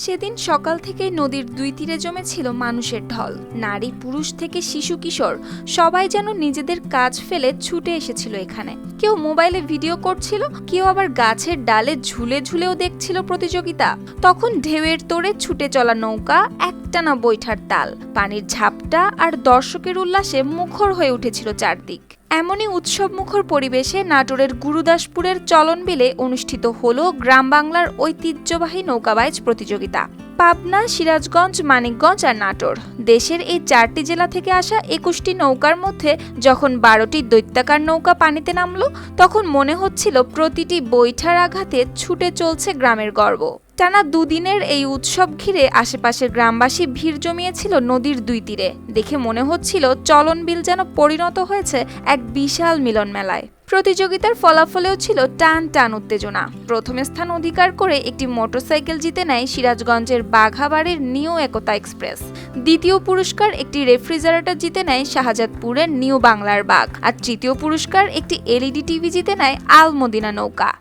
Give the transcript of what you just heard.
সেদিন সকাল থেকেই নদীর দুই তীরে জমেছিল মানুষের ঢল। নারী পুরুষ থেকে শিশু কিশোর সবাই যেন নিজেদের কাজ ফেলে ছুটে এসেছিল এখানে। কেউ মোবাইলে ভিডিও করছিল, কেউ আবার গাছের ডালে ঝুলে ঝুলেও দেখছিল প্রতিযোগিতা। তখন ঢেউয়ের তোড়ে ছুটে চলা নৌকা, একটানা বৈঠার তাল, পানির ঝাপটা আর দর্শকের উল্লাসে মুখর হয়ে উঠেছিল চারদিক। এমনই উৎসবমুখর পরিবেশে নাটোরের গুরুদাসপুরের চলনবিলে অনুষ্ঠিত হলো গ্রাম বাংলার ঐতিহ্যবাহী নৌকাবাইজ প্রতিযোগিতা। পাবনা, সিরাজগঞ্জ, মানিকগঞ্জ আর নাটোর, দেশের এই চারটি জেলা থেকে আসা ২১টি নৌকার মধ্যে যখন ১২টি দৈত্যাকার নৌকা পানিতে নামলো, তখন মনে হচ্ছিল প্রতিটি বৈঠার আঘাতে ছুটে চলছে গ্রামের গর্ব। টানা দুদিনের এই উৎসব ঘিরে আশেপাশের গ্রামবাসী ভিড় জমিয়েছিল নদীর দুই তীরে। দেখে মনে হচ্ছিল চলনবিল যেন পরিণত হয়েছে এক বিশাল মিলন মেলায়। প্রতিযোগিতার ফলাফলেও ছিল টান টান উত্তেজনা। প্রথম স্থান অধিকার করে একটি মোটরসাইকেল জিতে নেয় সিরাজগঞ্জের বাঘাবাড়ির নিউ একতা এক্সপ্রেস। দ্বিতীয় পুরস্কার একটি রেফ্রিজারেটর জিতে নেয় শাহজাদপুরের নিউ বাংলার বাঘ। আর তৃতীয় পুরস্কার একটি এলইডি টিভি জিতে নেয় আল মদিনা নৌকা।